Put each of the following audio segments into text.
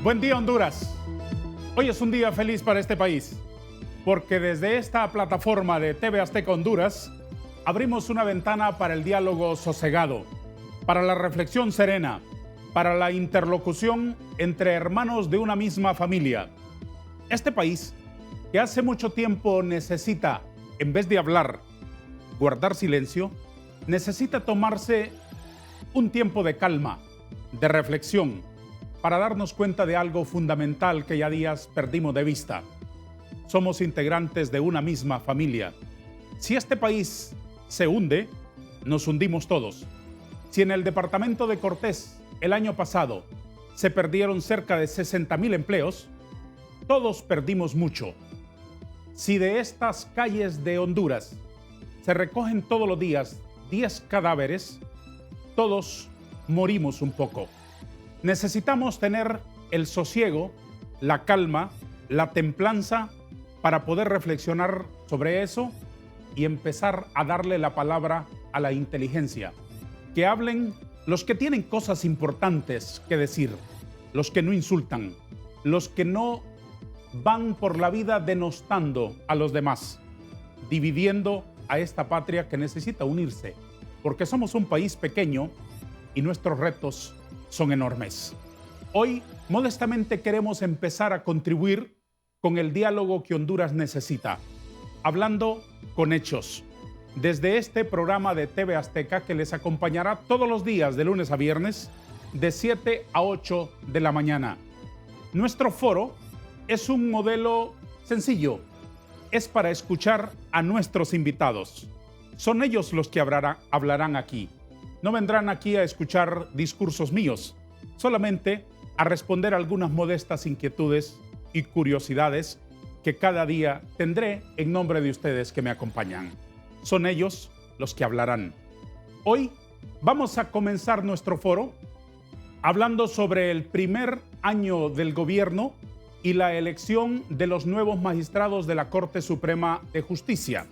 Buen día, Honduras. Hoy es un día feliz para este país, porque desde esta plataforma de TV Azteca Honduras abrimos una ventana para el diálogo sosegado, para la reflexión serena, para la interlocución entre hermanos de una misma familia. Este país, que hace mucho tiempo necesita, en vez de hablar, guardar silencio, necesita tomarse un tiempo de calma, de reflexión, para darnos cuenta de algo fundamental que ya días perdimos de vista. Somos integrantes de una misma familia. Si este país se hunde, nos hundimos todos. Si en el departamento de Cortés el año pasado se perdieron cerca de 60,000 empleos, todos perdimos mucho. Si de estas calles de Honduras se recogen todos los días 10 cadáveres, todos morimos un poco. Necesitamos tener el sosiego, la calma, la templanza para poder reflexionar sobre eso y empezar a darle la palabra a la inteligencia. Que hablen los que tienen cosas importantes que decir, los que no insultan, los que no van por la vida denostando a los demás, dividiendo a esta patria que necesita unirse, porque somos un país pequeño y nuestros retos son enormes. Hoy, modestamente, queremos empezar a contribuir con el diálogo que Honduras necesita, hablando con hechos. Desde este programa de TV Azteca que les acompañará todos los días de lunes a viernes, de 7 a 8 de la mañana. Nuestro foro es un modelo sencillo. Es para escuchar a nuestros invitados. Son ellos los que hablarán aquí. No vendrán aquí a escuchar discursos míos, solamente a responder algunas modestas inquietudes y curiosidades que cada día tendré en nombre de ustedes que me acompañan. Son ellos los que hablarán. Hoy vamos a comenzar nuestro foro hablando sobre el primer año del gobierno y la elección de los nuevos magistrados de la Corte Suprema de Justicia.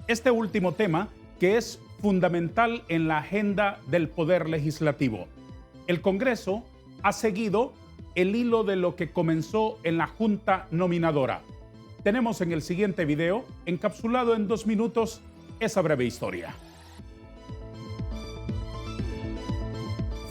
Este último tema que es fundamental en la agenda del Poder Legislativo. El Congreso ha seguido el hilo de lo que comenzó en la Junta Nominadora. Tenemos en el siguiente video, encapsulado en 2 minutos, esa breve historia.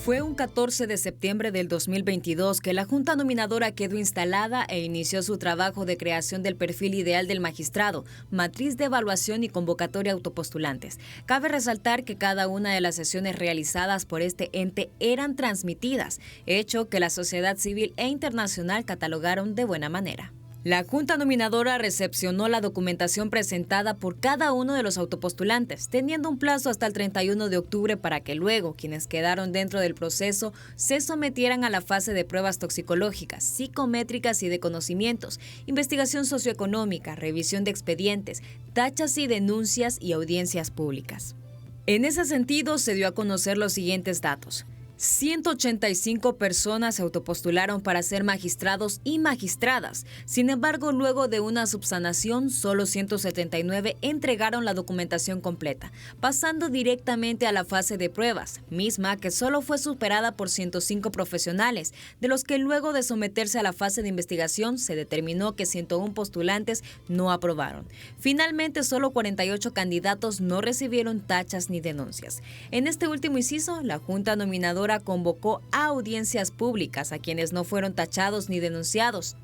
Fue un 14 de septiembre del 2022 que la Junta Nominadora quedó instalada e inició su trabajo de creación del perfil ideal del magistrado, matriz de evaluación y convocatoria a autopostulantes. Cabe resaltar que cada una de las sesiones realizadas por este ente eran transmitidas, hecho que la sociedad civil e internacional catalogaron de buena manera. La Junta Nominadora recepcionó la documentación presentada por cada uno de los autopostulantes, teniendo un plazo hasta el 31 de octubre para que luego quienes quedaron dentro del proceso se sometieran a la fase de pruebas toxicológicas, psicométricas y de conocimientos, investigación socioeconómica, revisión de expedientes, tachas y denuncias y audiencias públicas. En ese sentido, se dio a conocer los siguientes datos. 185 personas se autopostularon para ser magistrados y magistradas. Sin embargo, luego de una subsanación, solo 179 entregaron la documentación completa, pasando directamente a la fase de pruebas, misma que solo fue superada por 105 profesionales, de los que luego de someterse a la fase de investigación se determinó que 101 postulantes no aprobaron. Finalmente, solo 48 candidatos no recibieron tachas ni denuncias. En este último inciso, la Junta Nominadora convocó a audiencias públicas a quienes no fueron tachados ni denunciados.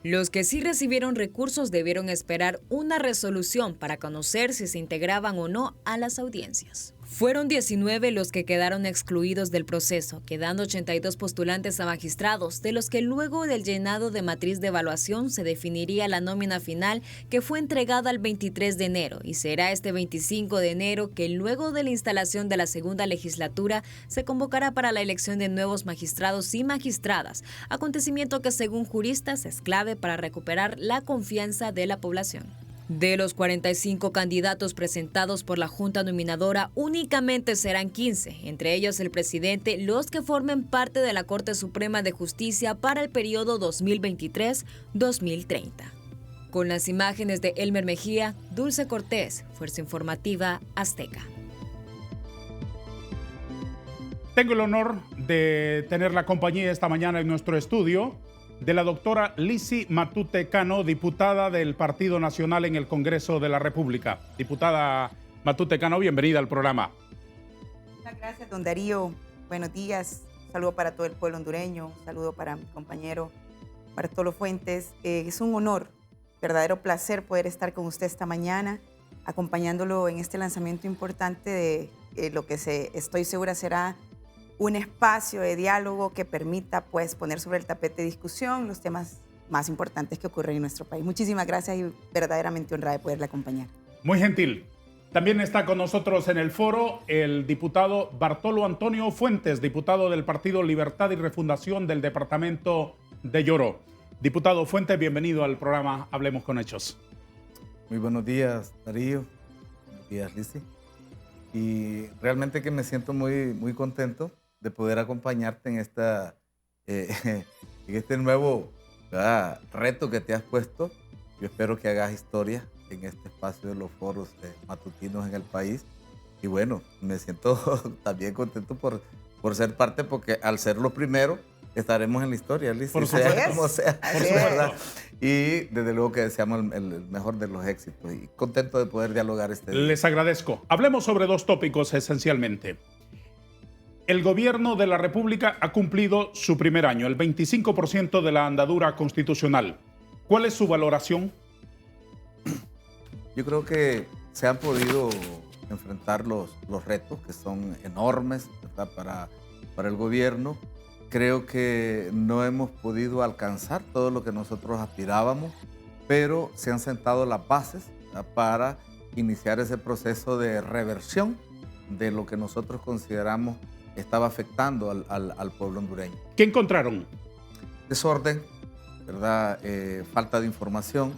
Los que sí recibieron recursos debieron esperar una resolución para conocer si se integraban o no a las audiencias. Fueron 19 los que quedaron excluidos del proceso, quedando 82 postulantes a magistrados, de los que luego del llenado de matriz de evaluación se definiría la nómina final, que fue entregada el 23 de enero y será este 25 de enero que luego de la instalación de la segunda legislatura se convocará para la elección de nuevos magistrados y magistradas, acontecimiento que según juristas es clave para recuperar la confianza de la población. De los 45 candidatos presentados por la Junta Nominadora, únicamente serán 15, entre ellos el presidente, los que formen parte de la Corte Suprema de Justicia para el periodo 2023-2030. Con las imágenes de Elmer Mejía, Dulce Cortés, Fuerza Informativa Azteca. Tengo el honor de tener la compañía esta mañana en nuestro estudio de la doctora Lizzy Matute Cano, diputada del Partido Nacional en el Congreso de la República. Diputada Matute Cano, bienvenida al programa. Muchas gracias, don Darío. Buenos días. Un saludo para todo el pueblo hondureño. Un saludo para mi compañero Bartolo Fuentes. Es un honor, verdadero placer poder estar con usted esta mañana, acompañándolo en este lanzamiento importante de lo que estoy segura será un espacio de diálogo que permita pues poner sobre el tapete de discusión los temas más importantes que ocurren en nuestro país. Muchísimas gracias y verdaderamente honrada de poderle acompañar. Muy gentil. También está con nosotros en el foro el diputado Bartolo Antonio Fuentes, diputado del Partido Libertad y Refundación del departamento de Lloró. Diputado Fuentes, bienvenido al programa Hablemos con Hechos. Muy buenos días, Darío. Buenos días, Lizzy. Y realmente que me siento muy contento de poder acompañarte en este nuevo reto que te has puesto. Yo espero que hagas historia en este espacio de los foros matutinos en el país. Y bueno, me siento también contento por ser parte, porque al ser lo primero, estaremos en la historia, Lizzy. Por supuesto. Sea como sea, ¿verdad? Y desde luego que deseamos el mejor de los éxitos y contento de poder dialogar este día. Les agradezco. Hablemos sobre dos tópicos esencialmente. El gobierno de la República ha cumplido su primer año, el 25% de la andadura constitucional. ¿Cuál es su valoración? Yo creo que se han podido enfrentar los retos, que son enormes, ¿verdad? para el gobierno. Creo que no hemos podido alcanzar todo lo que nosotros aspirábamos, pero se han sentado las bases, ¿verdad?, para iniciar ese proceso de reversión de lo que nosotros consideramos estaba afectando al pueblo hondureño. ¿Qué encontraron? Desorden, ¿verdad? Falta de información,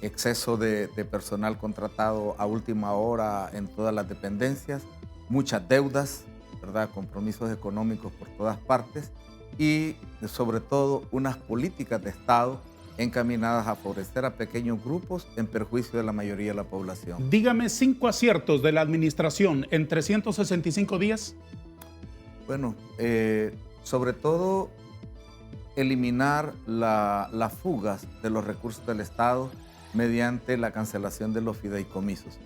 exceso de personal contratado a última hora en todas las dependencias, muchas deudas, ¿verdad? Compromisos económicos por todas partes y sobre todo unas políticas de Estado encaminadas a favorecer a pequeños grupos en perjuicio de la mayoría de la población. Dígame 5 aciertos de la administración en 365 días. Bueno, sobre todo eliminar las fugas de los recursos del Estado mediante la cancelación de los fideicomisos,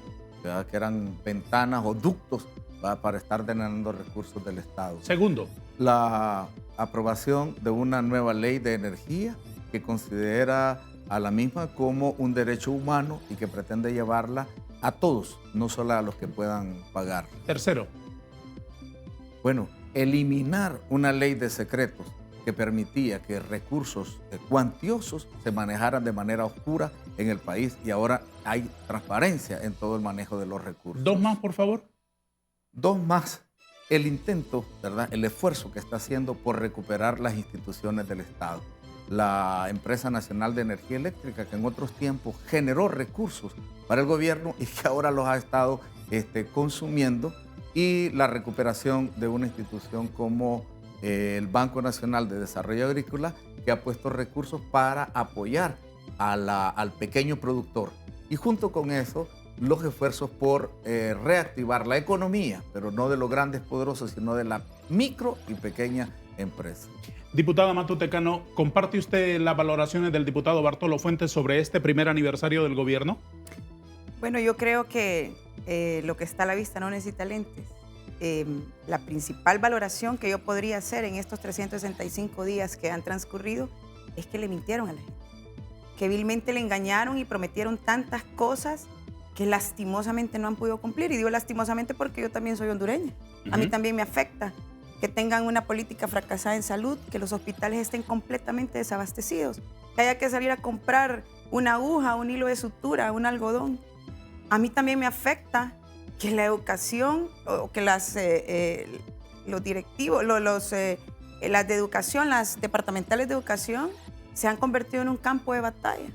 ¿verdad?, que eran ventanas o ductos, ¿verdad?, para estar drenando recursos del Estado. Segundo, la aprobación de una nueva ley de energía que considera a la misma como un derecho humano y que pretende llevarla a todos, no solo a los que puedan pagar. tercero, Bueno, eliminar una ley de secretos que permitía que recursos cuantiosos se manejaran de manera oscura en el país y ahora hay transparencia en todo el manejo de los recursos. 2 más, por favor. 2 más, el intento, ¿verdad?, el esfuerzo que está haciendo por recuperar las instituciones del Estado. La Empresa Nacional de Energía Eléctrica, que en otros tiempos generó recursos para el gobierno y que ahora los ha estado consumiendo, y la recuperación de una institución como el Banco Nacional de Desarrollo Agrícola, que ha puesto recursos para apoyar al pequeño productor. Y junto con eso, los esfuerzos por reactivar la economía, pero no de los grandes poderosos, sino de la micro y pequeña empresa. Diputada Matute Cano, ¿comparte usted las valoraciones del diputado Bartolo Fuentes sobre este primer aniversario del gobierno? Bueno, yo creo que lo que está a la vista no necesita lentes. La principal valoración que yo podría hacer en estos 365 días que han transcurrido es que le mintieron a la gente, que vilmente le engañaron y prometieron tantas cosas que lastimosamente no han podido cumplir. Y digo lastimosamente porque yo también soy hondureña. A mí también me afecta que tengan una política fracasada en salud, que los hospitales estén completamente desabastecidos, que haya que salir a comprar una aguja, un hilo de sutura, un algodón. A mí también me afecta que la educación, o que los directivos, las de educación, las departamentales de educación, se han convertido en un campo de batalla,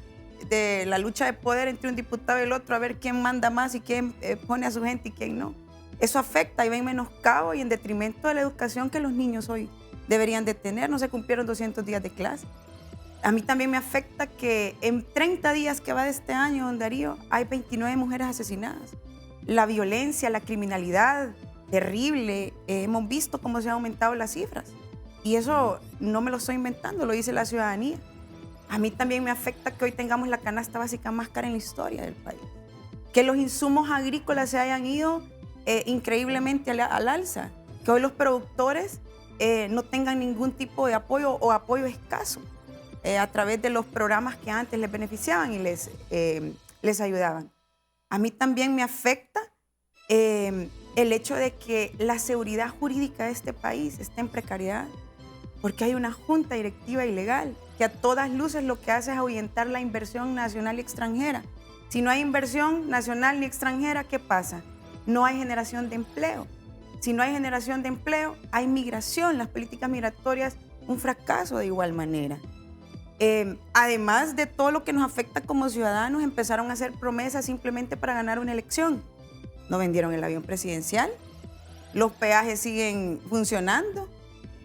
de la lucha de poder entre un diputado y el otro, a ver quién manda más y quién pone a su gente y quién no. Eso afecta y va en menoscabo y en detrimento de la educación que los niños hoy deberían de tener. No se cumplieron 200 días de clase. A mí también me afecta que en 30 días que va de este año, don Darío, hay 29 mujeres asesinadas. La violencia, la criminalidad, terrible. Hemos visto cómo se han aumentado las cifras. Y eso no me lo estoy inventando, lo dice la ciudadanía. A mí también me afecta que hoy tengamos la canasta básica más cara en la historia del país. Que los insumos agrícolas se hayan ido increíblemente al alza. Que hoy los productores no tengan ningún tipo de apoyo o apoyo escaso a través de los programas que antes les beneficiaban y les ayudaban. A mí también me afecta el hecho de que la seguridad jurídica de este país esté en precariedad, porque hay una junta directiva ilegal que a todas luces lo que hace es ahuyentar la inversión nacional y extranjera. Si no hay inversión nacional ni extranjera, ¿qué pasa? No hay generación de empleo. Si no hay generación de empleo, hay migración. Las políticas migratorias, un fracaso de igual manera. Además de todo lo que nos afecta como ciudadanos, empezaron a hacer promesas simplemente para ganar una elección. No vendieron el avión presidencial, los peajes siguen funcionando,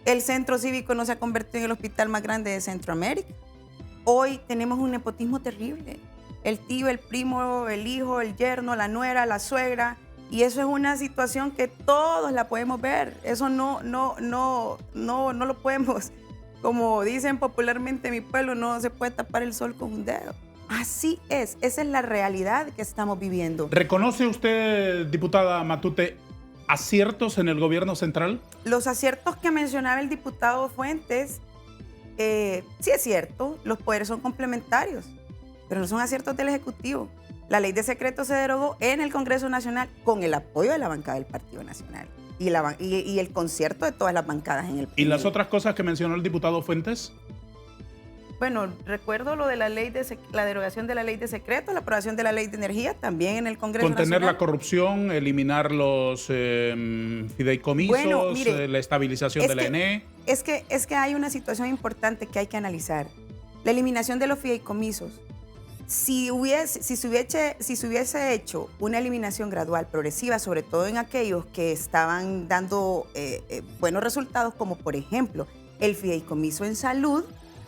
el centro cívico no se ha convertido en el hospital más grande de Centroamérica. Hoy tenemos un nepotismo terrible. El tío, el primo, el hijo, el yerno, la nuera, la suegra. Y eso es una situación que todos la podemos ver. Eso no lo podemos, como dicen popularmente en mi pueblo, no se puede tapar el sol con un dedo. Así es, esa es la realidad que estamos viviendo. ¿Reconoce usted, diputada Matute, aciertos en el gobierno central? Los aciertos que mencionaba el diputado Fuentes, sí es cierto, los poderes son complementarios, pero no son aciertos del Ejecutivo. La ley de secretos se derogó en el Congreso Nacional con el apoyo de la bancada del Partido Nacional y el concierto de todas las bancadas en el país. ¿Y las otras cosas que mencionó el diputado Fuentes? Bueno, recuerdo lo de la derogación de la ley de secretos, la aprobación de la ley de energía también en el Congreso Nacional. Contener Nacional. La corrupción, eliminar los fideicomisos, bueno, mire, la estabilización de la ENE. Es que hay una situación importante que hay que analizar. La eliminación de los fideicomisos. Si se hubiese hecho una eliminación gradual, progresiva, sobre todo en aquellos que estaban dando buenos resultados, como por ejemplo el fideicomiso en salud,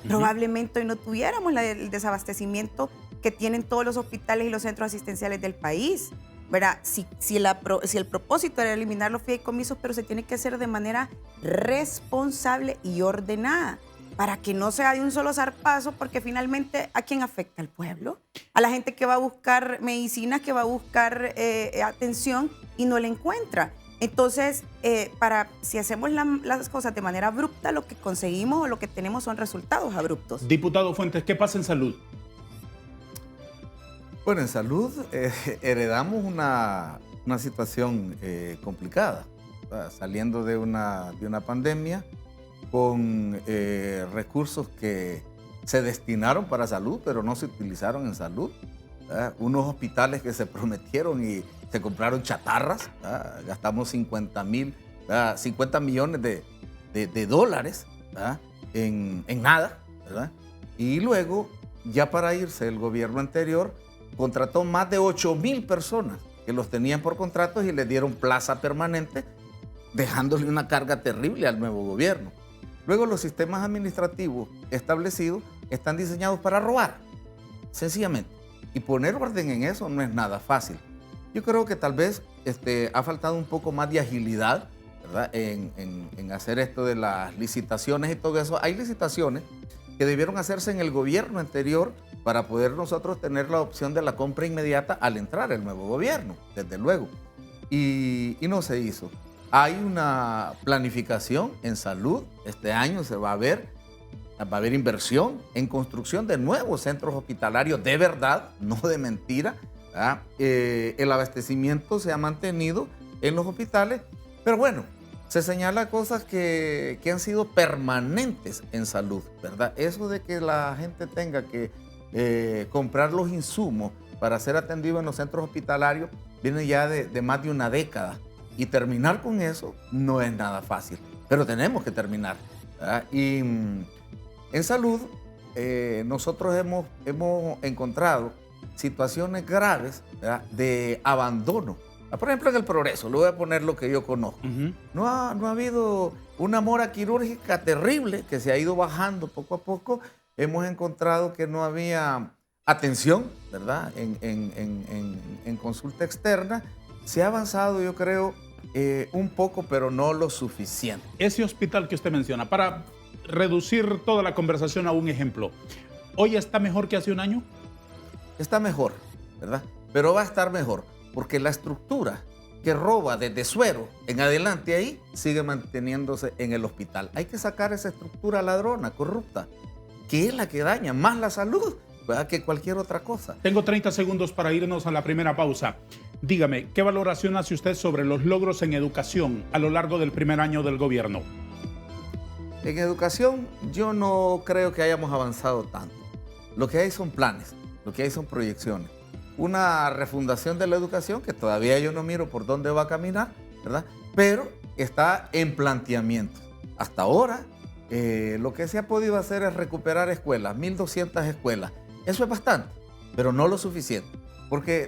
probablemente hoy no tuviéramos el desabastecimiento que tienen todos los hospitales y los centros asistenciales del país. ¿Verdad? Si el propósito era eliminar los fideicomisos, pero se tiene que hacer de manera responsable y ordenada, para que no sea de un solo zarpazo, porque finalmente ¿a quién afecta? ¿Al pueblo? A la gente que va a buscar medicinas, que va a buscar atención y no la encuentra. Entonces, si hacemos las cosas de manera abrupta, lo que conseguimos o lo que tenemos son resultados abruptos. Diputado Fuentes, ¿qué pasa en salud? Bueno, en salud heredamos una situación complicada, saliendo de una pandemia, con recursos que se destinaron para salud, pero no se utilizaron en salud. Unos hospitales que se prometieron y se compraron chatarras. Gastamos 50 millones de dólares en nada, ¿verdad? Y luego, ya para irse, el gobierno anterior contrató más de 8,000 personas que los tenían por contratos y les dieron plaza permanente, dejándole una carga terrible al nuevo gobierno. Luego, los sistemas administrativos establecidos están diseñados para robar, sencillamente. Y poner orden en eso no es nada fácil. Yo creo que tal vez ha faltado un poco más de agilidad, ¿verdad? En hacer esto de las licitaciones y todo eso. Hay licitaciones que debieron hacerse en el gobierno anterior para poder nosotros tener la opción de la compra inmediata al entrar el nuevo gobierno, desde luego. Y no se hizo. Hay una planificación en salud. Este año va a haber inversión en construcción de nuevos centros hospitalarios de verdad, no de mentira. El abastecimiento se ha mantenido en los hospitales, pero bueno, se señala cosas que han sido permanentes en salud, ¿verdad? Eso de que la gente tenga que comprar los insumos para ser atendido en los centros hospitalarios viene ya de más de una década. Y terminar con eso no es nada fácil, pero tenemos que terminar, ¿verdad? Y en salud, nosotros hemos encontrado situaciones graves, ¿verdad?, de abandono. Por ejemplo, en el Progreso, le voy a poner lo que yo conozco. No ha habido una mora quirúrgica terrible que se ha ido bajando poco a poco. Hemos encontrado que no había atención, ¿verdad?, en consulta externa. Se ha avanzado, yo creo, Un poco, pero no lo suficiente. Ese hospital que usted menciona, para reducir toda la conversación a un ejemplo, ¿hoy está mejor que hace un año? Está mejor, ¿verdad? Pero va a estar mejor, porque la estructura que roba desde Suero en adelante ahí sigue manteniéndose en el hospital. Hay que sacar esa estructura ladrona, corrupta, que es la que daña más la salud, ¿verdad?, que cualquier otra cosa. Tengo 30 segundos para irnos a la primera pausa. Dígame, ¿qué valoración hace usted sobre los logros en educación a lo largo del primer año del gobierno? En educación yo no creo que hayamos avanzado tanto. Lo que hay son planes, lo que hay son proyecciones. Una refundación de la educación que todavía yo no miro por dónde va a caminar, ¿verdad? Pero está en planteamiento. Hasta ahora lo que se ha podido hacer es recuperar escuelas, 1.200 escuelas. Eso es bastante, pero no lo suficiente, porque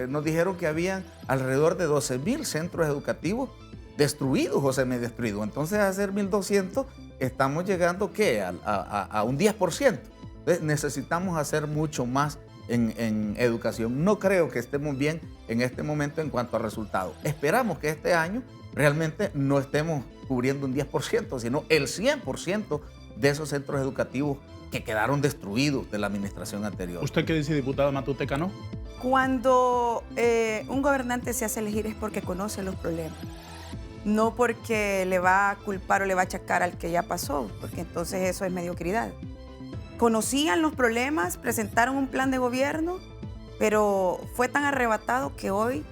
nos dijeron que habían alrededor de 12.000 centros educativos destruidos o semidestruidos. Entonces, a hacer 1.200 estamos llegando ¿qué? A un 10%. Entonces, necesitamos hacer mucho más en educación. No creo que estemos bien en este momento en cuanto a resultados. Esperamos que este año realmente no estemos cubriendo un 10%, sino el 100% de esos centros educativos que quedaron destruidos de la administración anterior. ¿Usted qué dice, diputada Matute Cano? Cuando un gobernante se hace elegir es porque conoce los problemas, no porque le va a culpar o le va a achacar al que ya pasó, porque entonces eso es mediocridad. Conocían los problemas, presentaron un plan de gobierno, pero fue tan arrebatado que hoy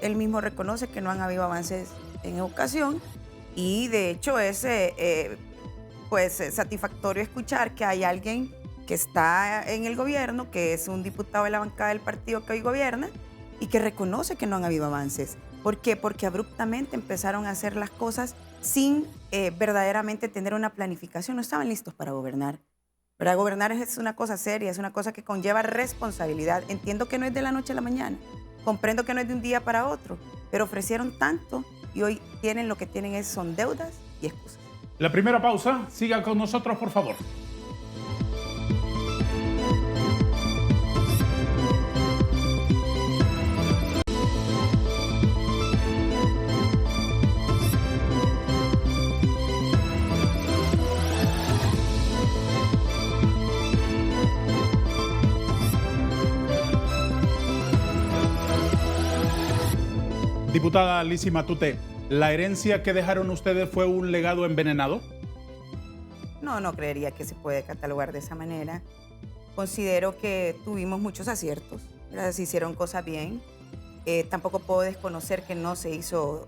él mismo reconoce que no han habido avances en educación y de hecho es satisfactorio escuchar que hay alguien que está en el gobierno, que es un diputado de la bancada del partido que hoy gobierna y que reconoce que no han habido avances. ¿Por qué? Porque abruptamente empezaron a hacer las cosas sin verdaderamente tener una planificación. No estaban listos para gobernar. Para gobernar es una cosa seria, es una cosa que conlleva responsabilidad. Entiendo que no es de la noche a la mañana, comprendo que no es de un día para otro, pero ofrecieron tanto y hoy tienen lo que tienen son deudas y excusas. La primera pausa, siga con nosotros, por favor. Diputada Lizy Matute, ¿la herencia que dejaron ustedes fue un legado envenenado? No, no creería que se puede catalogar de esa manera. Considero que tuvimos muchos aciertos, ¿verdad? Se hicieron cosas bien. Tampoco puedo desconocer que no se hizo,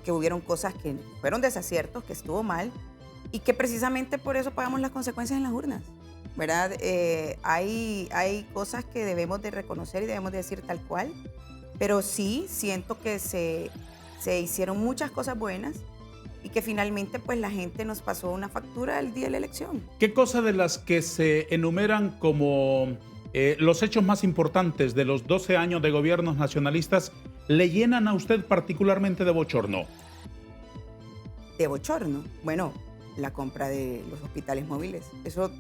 que hubieron cosas que fueron desaciertos, que estuvo mal y que precisamente por eso pagamos las consecuencias en las urnas, ¿verdad? Hay cosas que debemos de reconocer y debemos de decir tal cual. Pero sí siento que se hicieron muchas cosas buenas y que finalmente pues la gente nos pasó una factura el día de la elección. ¿Qué cosa de las que se enumeran como los hechos más importantes de los 12 años de gobiernos nacionalistas le llenan a usted particularmente de bochorno? ¿De bochorno? Bueno, la compra de los hospitales móviles. Eso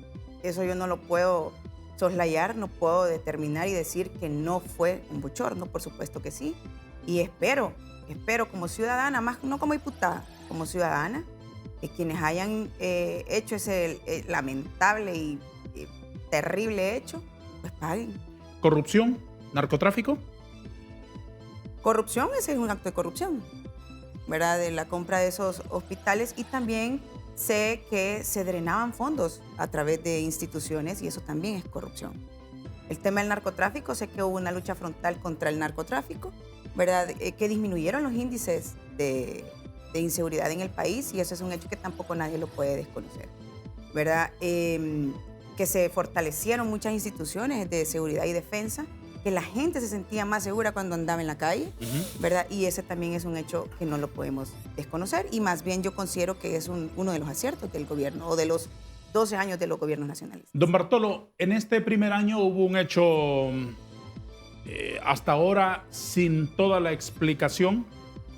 yo no lo puedo soslayar, no puedo determinar y decir que no fue un bochorno, por supuesto que sí. Y espero como ciudadana, más no como diputada, como ciudadana, que quienes hayan hecho ese lamentable y terrible hecho, pues paguen. ¿Corrupción? ¿Narcotráfico? Corrupción, ese es un acto de corrupción, ¿verdad? De la compra de esos hospitales y también sé que se drenaban fondos a través de instituciones y eso también es corrupción. El tema del narcotráfico, sé que hubo una lucha frontal contra el narcotráfico, ¿verdad? Que disminuyeron los índices de inseguridad en el país y eso es un hecho que tampoco nadie lo puede desconocer, ¿verdad? Que se fortalecieron muchas instituciones de seguridad y defensa, que la gente se sentía más segura cuando andaba en la calle, ¿verdad? Y ese también es un hecho que no lo podemos desconocer y más bien yo considero que es uno de los aciertos del gobierno o de los 12 años de los gobiernos nacionalistas. Don Bartolo, en este primer año hubo un hecho hasta ahora sin toda la explicación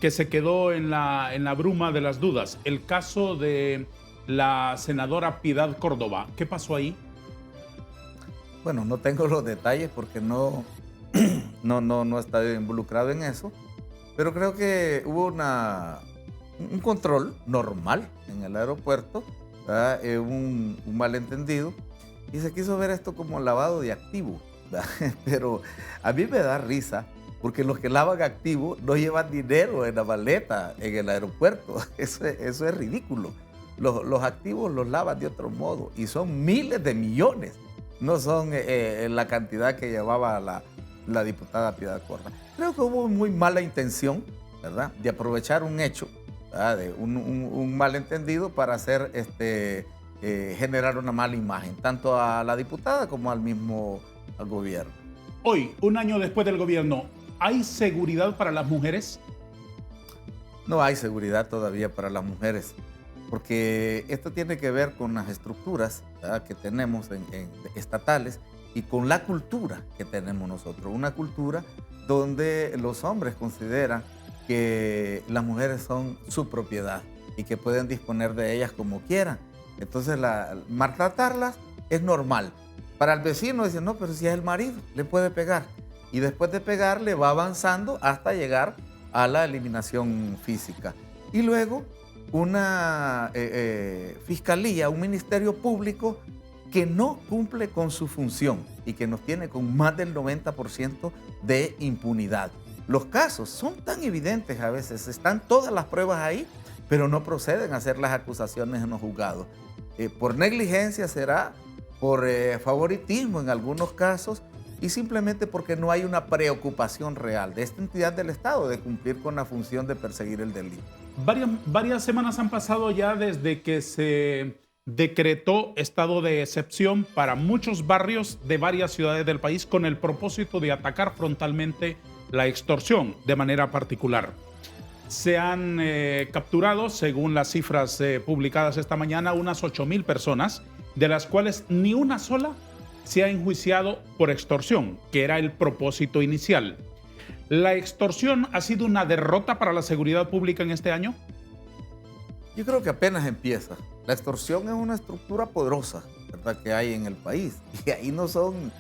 que se quedó en la bruma de las dudas. El caso de la senadora Piedad Córdoba. ¿Qué pasó ahí? Bueno, no tengo los detalles porque no he estado involucrado en eso, pero creo que hubo un control normal en el aeropuerto, un malentendido, y se quiso ver esto como lavado de activos, pero a mí me da risa, porque los que lavan activos no llevan dinero en la maleta en el aeropuerto. Eso es ridículo. Los activos los lavan de otro modo y son miles de millones. No son la cantidad que llevaba la diputada Piedad Corda. Creo que hubo muy mala intención, ¿verdad?, de aprovechar un hecho, de un malentendido para hacer generar una mala imagen, tanto a la diputada como al gobierno. Hoy, un año después del gobierno, ¿hay seguridad para las mujeres? No hay seguridad todavía para las mujeres, porque esto tiene que ver con las estructuras, ¿verdad?, que tenemos estatales y con la cultura que tenemos nosotros. Una cultura donde los hombres consideran que las mujeres son su propiedad y que pueden disponer de ellas como quieran. Entonces, maltratarlas es normal. Para el vecino dice, no, pero si es el marido, le puede pegar. Y después de pegarle va avanzando hasta llegar a la eliminación física. Y luego una fiscalía, un ministerio público que no cumple con su función y que nos tiene con más del 90% de impunidad. Los casos son tan evidentes a veces, están todas las pruebas ahí, pero no proceden a hacer las acusaciones en los juzgados. Por negligencia será, por favoritismo en algunos casos, y simplemente porque no hay una preocupación real de esta entidad del Estado de cumplir con la función de perseguir el delito. Varias semanas han pasado ya desde que se decretó estado de excepción para muchos barrios de varias ciudades del país con el propósito de atacar frontalmente la extorsión de manera particular. Se han capturado, según las cifras publicadas esta mañana, unas 8,000 personas, de las cuales ni una sola se ha enjuiciado por extorsión, que era el propósito inicial. ¿La extorsión ha sido una derrota para la seguridad pública en este año? Yo creo que apenas empieza. La extorsión es una estructura poderosa, ¿verdad?, que hay en el país. Y ahí no son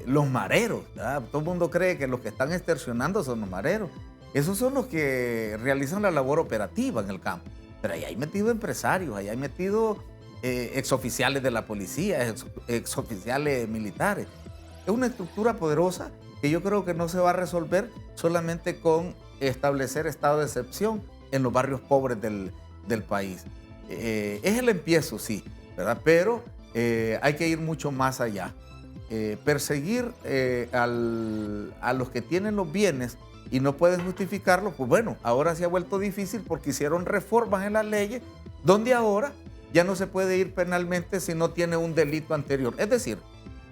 los mareros, ¿verdad? Todo el mundo cree que los que están extorsionando son los mareros. Esos son los que realizan la labor operativa en el campo. Pero ahí hay metido empresarios, ahí hay metido exoficiales de la policía, exoficiales militares. Es una estructura poderosa que yo creo que no se va a resolver solamente con establecer estado de excepción en los barrios pobres del país. Es el empiezo, sí, ¿verdad? Pero hay que ir mucho más allá. Perseguir a los que tienen los bienes y no pueden justificarlo, pues bueno, ahora se ha vuelto difícil porque hicieron reformas en las leyes donde ahora ya no se puede ir penalmente si no tiene un delito anterior. Es decir,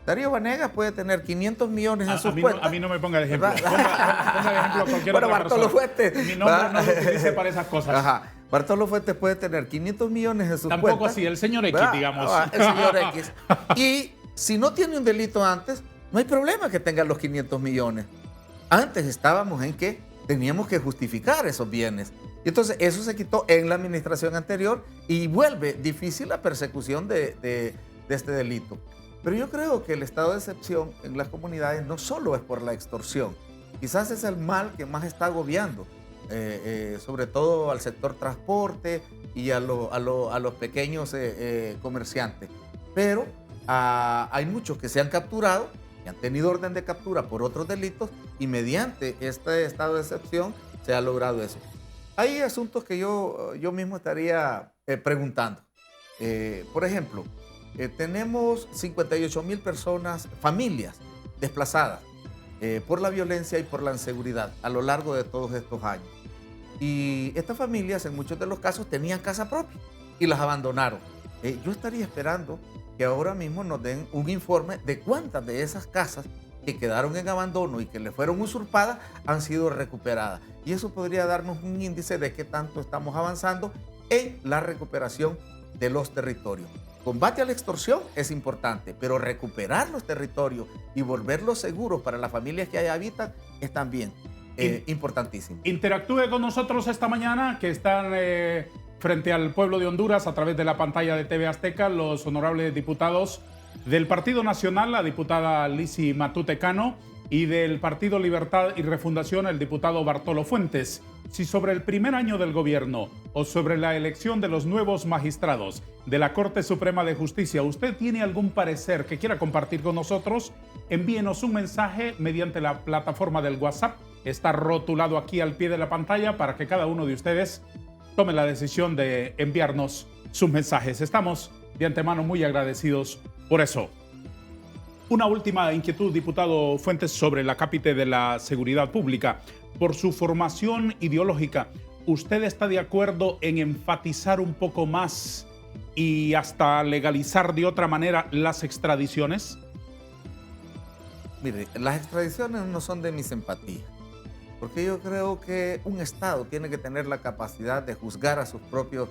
Darío Vanegas puede tener 500 millones en sus cuentas. A mí no me ponga de ejemplo. Ponga de ejemplo a cualquier otra Bartolo persona. Fuentes. Mi nombre no lo utilice para esas cosas. Ajá. Bartolo Fuentes puede tener 500 millones en sus cuentas. Tampoco así, el señor X, digamos. El señor X. Y si no tiene un delito antes, no hay problema que tenga los 500 millones. Antes estábamos en que teníamos que justificar esos bienes. Y entonces eso se quitó en la administración anterior y vuelve difícil la persecución de este delito. Pero yo creo que el estado de excepción en las comunidades no solo es por la extorsión. Quizás es el mal que más está agobiando, sobre todo al sector transporte y a los pequeños comerciantes. Pero hay muchos que se han capturado, que han tenido orden de captura por otros delitos y mediante este estado de excepción se ha logrado eso. Hay asuntos que yo mismo estaría preguntando. Por ejemplo, tenemos 58,000 personas, familias desplazadas por la violencia y por la inseguridad a lo largo de todos estos años. Y estas familias en muchos de los casos tenían casa propia y las abandonaron. Yo estaría esperando que ahora mismo nos den un informe de cuántas de esas casas que quedaron en abandono y que le fueron usurpadas han sido recuperadas. Y eso podría darnos un índice de qué tanto estamos avanzando en la recuperación de los territorios. Combate a la extorsión es importante, pero recuperar los territorios y volverlos seguros para las familias que ahí habitan es también importantísimo. Interactúe con nosotros esta mañana, que están frente al pueblo de Honduras a través de la pantalla de TV Azteca, los honorables diputados del Partido Nacional, la diputada Lizzy Matute Cano y del Partido Libertad y Refundación, el diputado Bartolo Fuentes, si sobre el primer año del gobierno o sobre la elección de los nuevos magistrados de la Corte Suprema de Justicia usted tiene algún parecer que quiera compartir con nosotros, envíenos un mensaje mediante la plataforma del WhatsApp. Está rotulado aquí al pie de la pantalla para que cada uno de ustedes tome la decisión de enviarnos sus mensajes. Estamos de antemano muy agradecidos por eso. Una última inquietud, diputado Fuentes, sobre la cápite de la seguridad pública. Por su formación ideológica, ¿usted está de acuerdo en enfatizar un poco más y hasta legalizar de otra manera las extradiciones? Mire, las extradiciones no son de mi simpatía, porque yo creo que un Estado tiene que tener la capacidad de juzgar a sus propios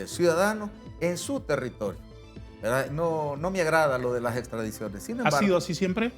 ciudadanos en su territorio, ¿verdad? No me agrada lo de las extradiciones. Sin embargo, ¿ha sido así siempre?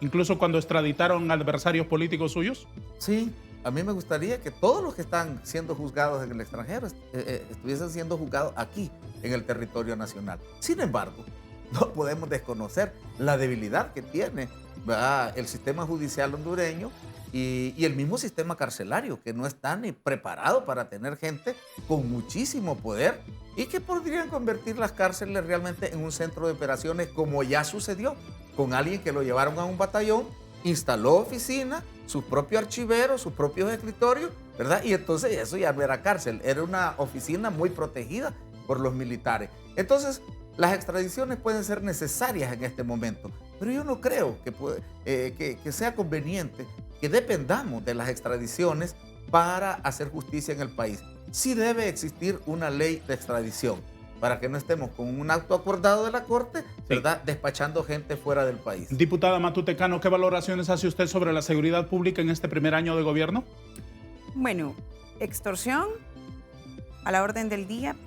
¿Incluso cuando extraditaron adversarios políticos suyos? Sí, a mí me gustaría que todos los que están siendo juzgados en el extranjero estuviesen siendo juzgados aquí, en el territorio nacional. Sin embargo, no podemos desconocer la debilidad que tiene, ¿verdad?, el sistema judicial hondureño y el mismo sistema carcelario, que no está ni preparado para tener gente con muchísimo poder y que podrían convertir las cárceles realmente en un centro de operaciones, como ya sucedió con alguien que lo llevaron a un batallón, instaló oficina, sus propios archiveros, sus propios escritorios, ¿verdad? Y entonces eso ya no era cárcel, era una oficina muy protegida por los militares. Entonces, las extradiciones pueden ser necesarias en este momento, pero yo no creo que sea conveniente que dependamos de las extradiciones para hacer justicia en el país. Sí debe existir una ley de extradición para que no estemos con un acto acordado de la Corte, ¿verdad?, despachando gente fuera del país. Diputada Matute Cano, ¿qué valoraciones hace usted sobre la seguridad pública en este primer año de gobierno? Bueno, extorsión a la orden del día.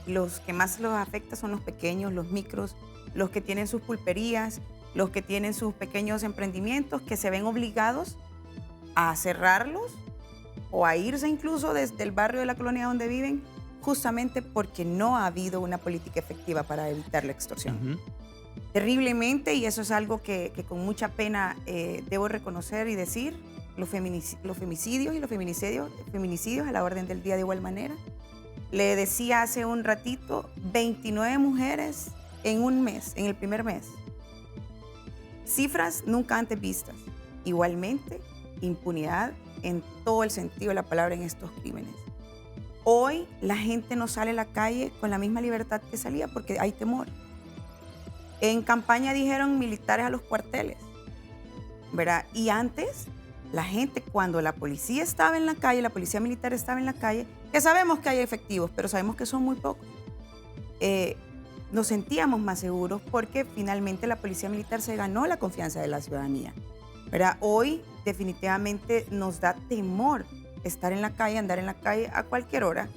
Los que más los afecta son los pequeños, los micros, los que tienen sus pulperías, los que tienen sus pequeños emprendimientos, que se ven obligados a cerrarlos o a irse incluso desde el barrio de la colonia donde viven, justamente porque no ha habido una política efectiva para evitar la extorsión. Terriblemente, y eso es algo que con mucha pena debo reconocer y decir, los femicidios y los feminicidios a la orden del día de igual manera. Le decía hace un ratito, 29 mujeres en un mes, en el primer mes. Cifras nunca antes vistas. Igualmente, impunidad en todo el sentido de la palabra en estos crímenes. Hoy la gente no sale a la calle con la misma libertad que salía porque hay temor. En campaña dijeron militares a los cuarteles, ¿verdad? Y antes, la gente, cuando la policía estaba en la calle, la policía militar estaba en la calle, que sabemos que hay efectivos, pero sabemos que son muy pocos, nos sentíamos más seguros porque finalmente la policía militar se ganó la confianza de la ciudadanía, ¿verdad? Hoy definitivamente nos da temor estar en la calle, andar en la calle a cualquier hora,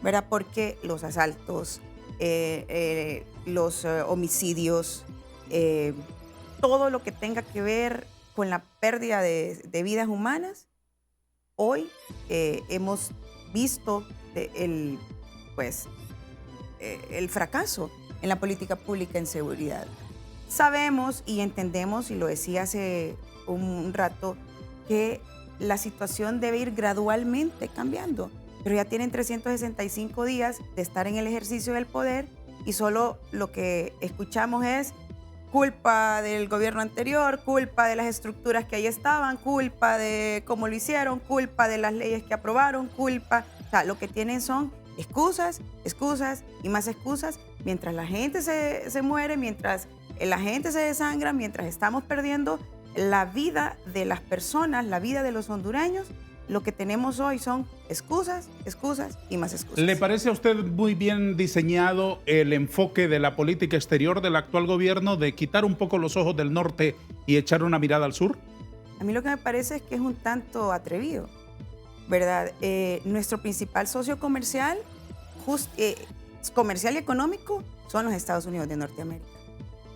¿verdad? Porque los asaltos, los homicidios, todo lo que tenga que ver con la pérdida de vidas humanas, hoy hemos visto el fracaso en la política pública en seguridad. Sabemos y entendemos, y lo decía hace un rato, que la situación debe ir gradualmente cambiando, pero ya tienen 365 días de estar en el ejercicio del poder y solo lo que escuchamos es culpa del gobierno anterior, culpa de las estructuras que ahí estaban, culpa de cómo lo hicieron, culpa de las leyes que aprobaron, culpa. O sea, lo que tienen son excusas, excusas y más excusas, mientras la gente se muere, mientras la gente se desangra, mientras estamos perdiendo la vida de las personas, la vida de los hondureños. Lo que tenemos hoy son excusas, excusas y más excusas. ¿Le parece a usted muy bien diseñado el enfoque de la política exterior del actual gobierno de quitar un poco los ojos del norte y echar una mirada al sur? A mí lo que me parece es que es un tanto atrevido, ¿verdad? Nuestro principal socio comercial, comercial y económico son los Estados Unidos de Norteamérica.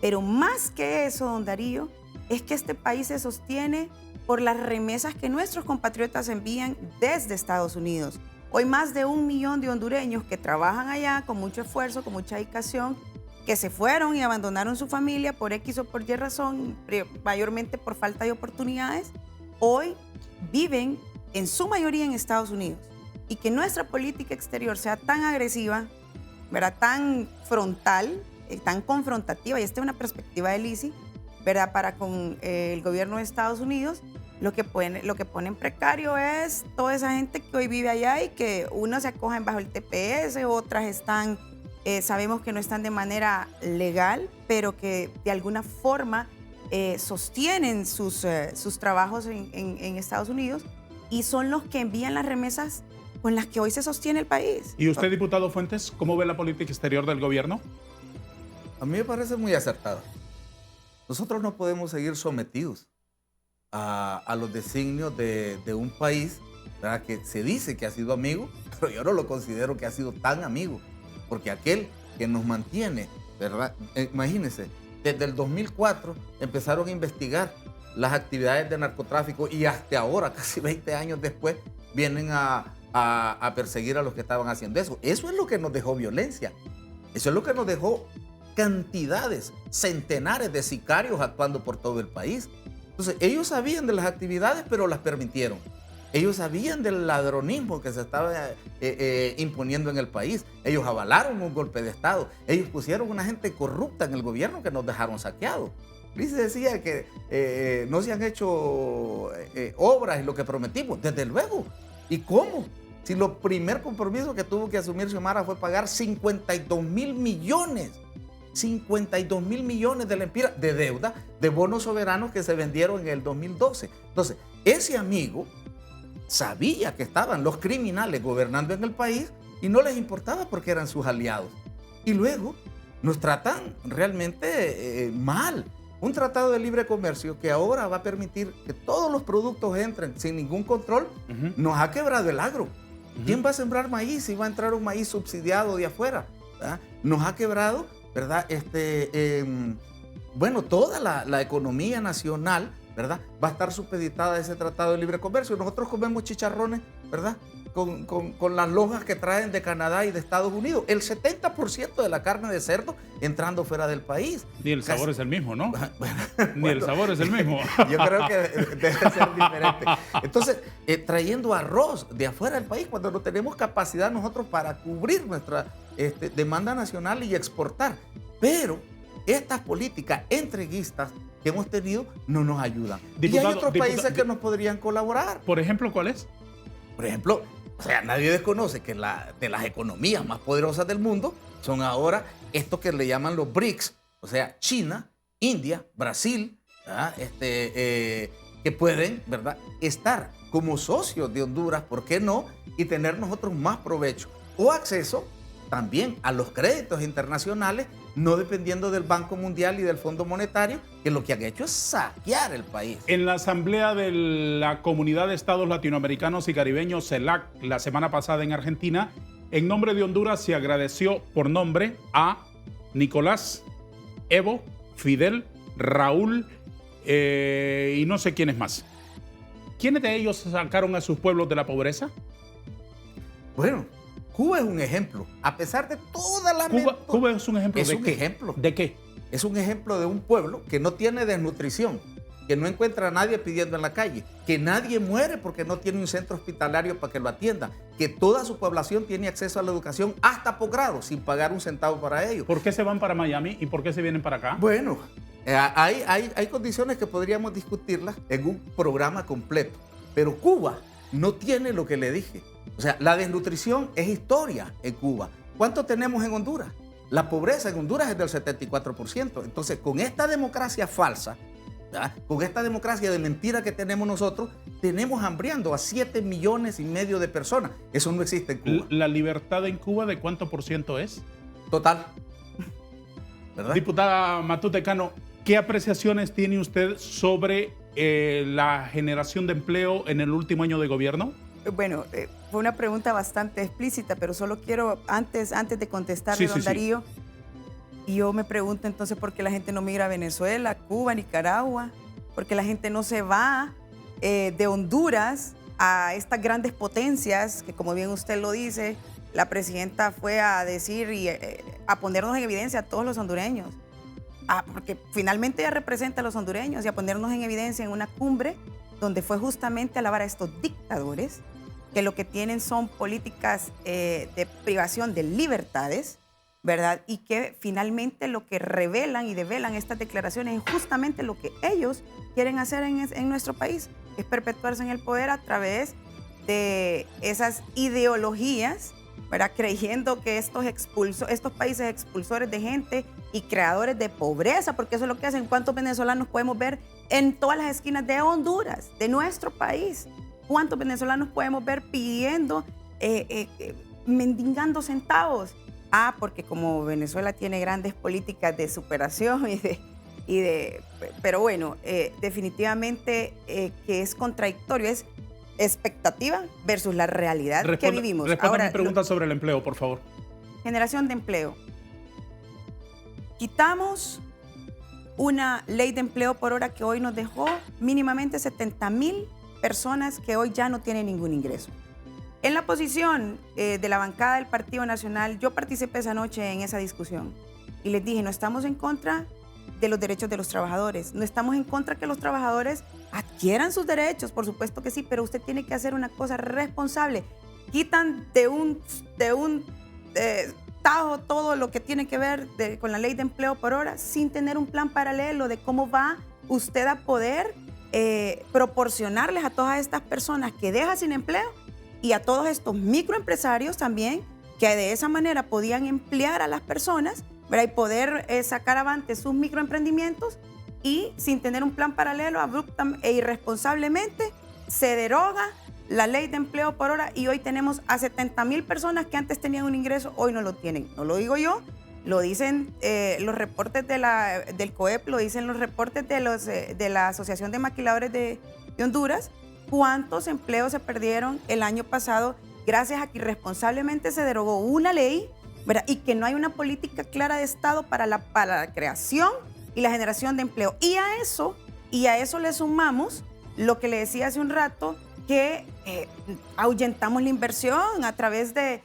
Pero más que eso, don Darío, es que este país se sostiene por las remesas que nuestros compatriotas envían desde Estados Unidos. Hoy más de 1 millón de hondureños que trabajan allá con mucho esfuerzo, con mucha dedicación, que se fueron y abandonaron su familia por X o por Y razón, mayormente por falta de oportunidades, hoy viven en su mayoría en Estados Unidos. Y que nuestra política exterior sea tan agresiva, ¿verdad?, tan frontal, tan confrontativa, y esta es una perspectiva de Lisi, ¿verdad?, para con el gobierno de Estados Unidos, lo que pone en precario es toda esa gente que hoy vive allá y que unos se acogen bajo el TPS, otras están, sabemos que no están de manera legal, pero que de alguna forma sostienen sus trabajos en Estados Unidos y son los que envían las remesas con las que hoy se sostiene el país. ¿Y usted, diputado Fuentes, cómo ve la política exterior del gobierno? A mí me parece muy acertada. Nosotros no podemos seguir sometidos a los designios de un país, ¿verdad?, que se dice que ha sido amigo, pero yo no lo considero que ha sido tan amigo, porque aquel que nos mantiene, ¿verdad? Imagínense, desde el 2004 empezaron a investigar las actividades de narcotráfico y hasta ahora, casi 20 años después, vienen a perseguir a los que estaban haciendo eso. Eso es lo que nos dejó violencia. Eso es lo que nos dejó cantidades, centenares de sicarios actuando por todo el país. Entonces, ellos sabían de las actividades, pero las permitieron. Ellos sabían del ladronismo que se estaba imponiendo en el país. Ellos avalaron un golpe de Estado. Ellos pusieron una gente corrupta en el gobierno que nos dejaron saqueados. Luis decía que no se han hecho obras y lo que prometimos. Desde luego. ¿Y cómo? Si lo primer compromiso que tuvo que asumir Xiomara fue pagar 52.000 millones. 52.000 millones de lempiras de deuda de bonos soberanos que se vendieron en el 2012. Entonces, ese amigo sabía que estaban los criminales gobernando en el país y no les importaba porque eran sus aliados. Y luego nos tratan realmente mal. Un tratado de libre comercio que ahora va a permitir que todos los productos entren sin ningún control, nos ha quebrado el agro. ¿Quién va a sembrar maíz si va a entrar un maíz subsidiado de afuera? ¿Verdad? Nos ha quebrado, ¿verdad? Bueno, toda la economía nacional, ¿verdad?, va a estar supeditada a ese tratado de libre comercio. Nosotros comemos chicharrones, ¿verdad?, con las lonjas que traen de Canadá y de Estados Unidos. El 70% de la carne de cerdo entrando fuera del país. Ni el sabor es el mismo, ¿no? Ni el sabor es el mismo. Yo creo que debe ser diferente. Entonces, trayendo arroz de afuera del país cuando no tenemos capacidad nosotros para cubrir nuestra demanda nacional y exportar. Pero estas políticas entreguistas que hemos tenido no nos ayudan. Diputado, y hay otros países que nos podrían colaborar. Por ejemplo, ¿cuál es? Por ejemplo, o sea, nadie desconoce que de las economías más poderosas del mundo son ahora estos que le llaman los BRICS, o sea, China, India, Brasil, que pueden, ¿verdad?, estar como socios de Honduras, ¿por qué no?, y tener nosotros más provecho o acceso también a los créditos internacionales, no dependiendo del Banco Mundial y del Fondo Monetario, que lo que han hecho es saquear el país. En la Asamblea de la Comunidad de Estados Latinoamericanos y Caribeños, CELAC, la semana pasada en Argentina, en nombre de Honduras se agradeció por nombre a Nicolás, Evo, Fidel, Raúl y no sé quiénes más. ¿Quiénes de ellos sacaron a sus pueblos de la pobreza? Bueno, Cuba es un ejemplo, a pesar de todas las... Cuba es un ejemplo. Es un ejemplo. ¿De qué? Es un ejemplo de un pueblo que no tiene desnutrición, que no encuentra a nadie pidiendo en la calle, que nadie muere porque no tiene un centro hospitalario para que lo atienda, que toda su población tiene acceso a la educación hasta posgrado, sin pagar un centavo para ellos. ¿Por qué se van para Miami y por qué se vienen para acá? Bueno, hay condiciones que podríamos discutirlas en un programa completo, pero Cuba no tiene lo que le dije. O sea, la desnutrición es historia en Cuba. ¿Cuánto tenemos en Honduras? La pobreza en Honduras es del 74%. Entonces, con esta democracia falsa, ¿verdad?, con esta democracia de mentira que tenemos nosotros, tenemos hambriando a 7,5 millones de personas. Eso no existe en Cuba. ¿La libertad en Cuba de cuánto por ciento es? Total. ¿Verdad? Diputada Matute Cano, ¿qué apreciaciones tiene usted sobre la generación de empleo en el último año de gobierno? Bueno, fue una pregunta bastante explícita, pero solo quiero, antes de contestarle, don Darío, y yo me pregunto entonces por qué la gente no migra a Venezuela, Cuba, Nicaragua, porque la gente no se va de Honduras a estas grandes potencias que, como bien usted lo dice, la presidenta fue a decir y a ponernos en evidencia a todos los hondureños. Porque finalmente ella representa a los hondureños y a ponernos en evidencia en una cumbre donde fue justamente a alabar a estos dictadores que lo que tienen son políticas de privación de libertades, ¿verdad? Y que finalmente lo que revelan y develan estas declaraciones es justamente lo que ellos quieren hacer en nuestro país, es perpetuarse en el poder a través de esas ideologías, ¿verdad? Creyendo que estos países expulsores de gente y creadores de pobreza, porque eso es lo que hacen. ¿Cuántos venezolanos podemos ver en todas las esquinas de Honduras, de nuestro país? ¿Cuántos venezolanos podemos ver pidiendo, mendigando centavos? Porque como Venezuela tiene grandes políticas de superación pero bueno, definitivamente que es contradictorio, es expectativa versus la realidad que vivimos. Responda mi pregunta sobre el empleo, por favor. Generación de empleo. Quitamos una ley de empleo por hora que hoy nos dejó mínimamente 70,000 personas que hoy ya no tienen ningún ingreso. En la posición de la bancada del Partido Nacional, yo participé esa noche en esa discusión y les dije, no estamos en contra de los derechos de los trabajadores, no estamos en contra que los trabajadores adquieran sus derechos, por supuesto que sí, pero usted tiene que hacer una cosa responsable. Quitan de un tajo todo lo que tiene que ver con la ley de empleo por hora sin tener un plan paralelo de cómo va usted a poder proporcionarles a todas estas personas que dejan sin empleo y a todos estos microempresarios también que de esa manera podían emplear a las personas, ¿verdad? Y poder sacar adelante sus microemprendimientos y sin tener un plan paralelo, abruptamente e irresponsablemente se deroga la ley de empleo por hora y hoy tenemos a 70,000 personas que antes tenían un ingreso, hoy no lo tienen. No lo digo yo, lo dicen los reportes del COEP, lo dicen los reportes de la Asociación de Maquiladores de Honduras. ¿Cuántos empleos se perdieron el año pasado gracias a que irresponsablemente se derogó una ley, ¿verdad? Y que no hay una política clara de Estado para la creación y la generación de empleo? Y a eso le sumamos lo que le decía hace un rato, que ahuyentamos la inversión a través de,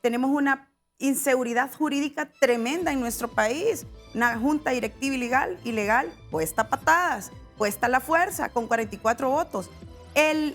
tenemos una inseguridad jurídica tremenda en nuestro país, una junta directiva ilegal puesta a patadas, puesta a la fuerza, con 44 votos.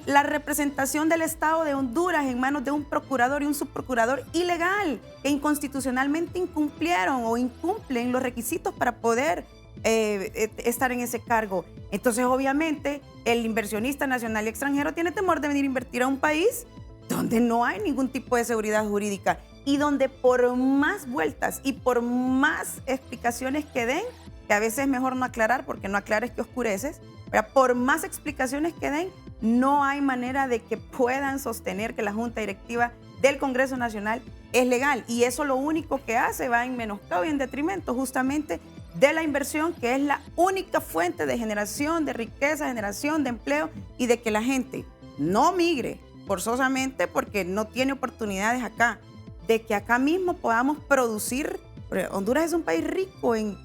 La representación del Estado de Honduras en manos de un procurador y un subprocurador ilegal, que inconstitucionalmente incumplieron o incumplen los requisitos para poder estar en ese cargo. Entonces, obviamente, el inversionista nacional y extranjero tiene temor de venir a invertir a un país donde no hay ningún tipo de seguridad jurídica y donde por más vueltas y por más explicaciones que den, que a veces es mejor no aclarar porque no aclares que oscureces, pero por más explicaciones que den, no hay manera de que puedan sostener que la Junta Directiva del Congreso Nacional es legal. Y eso lo único que hace va en menoscabo y en detrimento justamente de la inversión, que es la única fuente de generación de riqueza, generación de empleo y de que la gente no migre forzosamente porque no tiene oportunidades acá, de que acá mismo podamos producir. Honduras es un país rico en